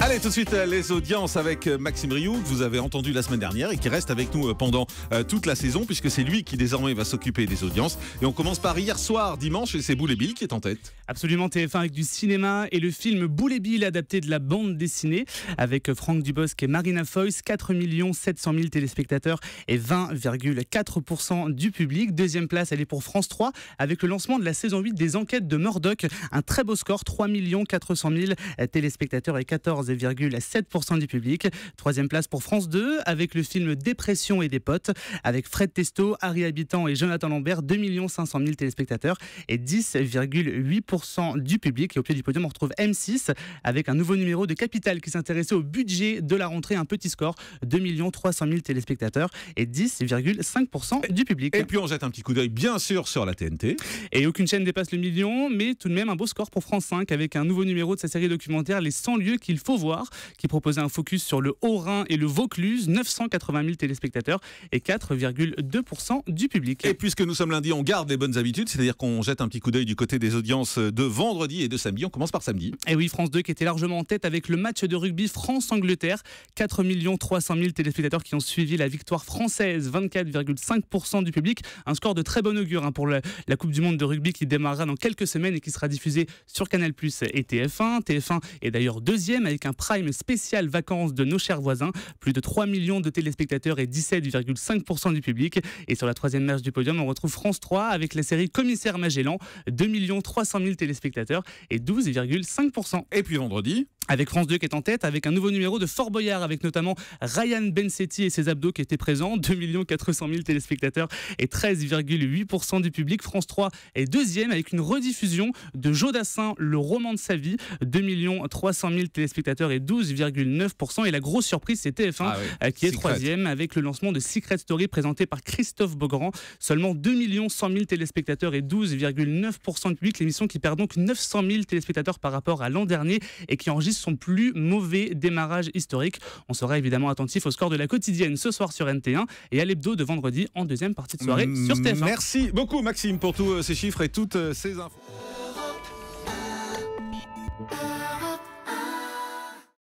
Allez, tout de suite, les audiences avec Maxime Rioux, que vous avez entendu la semaine dernière et qui reste avec nous pendant toute la saison, puisque c'est lui qui désormais va s'occuper des audiences. Et on commence par hier soir, dimanche, et c'est Boule et Bill qui est en tête. Absolument, TF1 avec du cinéma et le film Boule et Bill adapté de la bande dessinée avec Franck Dubosc et Marina Foïs, 4 700 000 téléspectateurs et 20,4% du public. Deuxième place, elle est pour France 3 avec le lancement de la saison 8 des Enquêtes de Murdoch. Un très beau score, 3 400 000 téléspectateurs et 14,7% du public. Troisième place pour France 2 avec le film Dépression et des potes avec Fred Testo, Harry Habitant et Jonathan Lambert, 2 500 000 téléspectateurs et 10,8% du public. Et au pied du podium, on retrouve M6 avec un nouveau numéro de Capital qui s'intéressait au budget de la rentrée. Un petit score, 2 300 000 téléspectateurs et 10,5% du public. Et puis on jette un petit coup d'œil bien sûr sur la TNT. Et aucune chaîne dépasse le million, mais tout de même un beau score pour France 5 avec un nouveau numéro de sa série documentaire Les 100 lieux qu'il faut voir, qui proposait un focus sur le Haut-Rhin et le Vaucluse, 980 000 téléspectateurs et 4,2% du public. Et puisque nous sommes lundi, on garde les bonnes habitudes, c'est-à-dire qu'on jette un petit coup d'œil du côté des audiences de vendredi et de samedi. On commence par samedi. Et oui, France 2 qui était largement en tête avec le match de rugby France-Angleterre, 4 300 000 téléspectateurs qui ont suivi la victoire française, 24,5% du public. Un score de très bon augure pour la Coupe du Monde de rugby qui démarrera dans quelques semaines et qui sera diffusée sur Canal+ et TF1. TF1 est d'ailleurs deuxième avec un prime spécial vacances de nos chers voisins, plus de 3 millions de téléspectateurs et 17,5% du public. Et sur la troisième marche du podium, on retrouve France 3 avec la série Commissaire Magellan, 2 300 000 téléspectateurs et 12,5%. Et puis vendredi, avec France 2 qui est en tête, avec un nouveau numéro de Fort Boyard, avec notamment Ryan Bensetti et ses abdos qui étaient présents, 2 400 000 téléspectateurs et 13,8% du public. France 3 est deuxième avec une rediffusion de Jodassin, le roman de sa vie, 2 300 000 téléspectateurs et 12,9%. Et la grosse surprise, c'est TF1 qui est troisième avec le lancement de Secret Story présenté par Christophe Beaugrand. Seulement 2 100 000 téléspectateurs et 12,9% du public. L'émission qui perd donc 900 000 téléspectateurs par rapport à l'an dernier et qui enregistre son plus mauvais démarrage historique. On sera évidemment attentif au score de la quotidienne ce soir sur NT1 et à l'hebdo de vendredi en deuxième partie de soirée sur TF1. Merci beaucoup Maxime pour tous ces chiffres et toutes ces infos.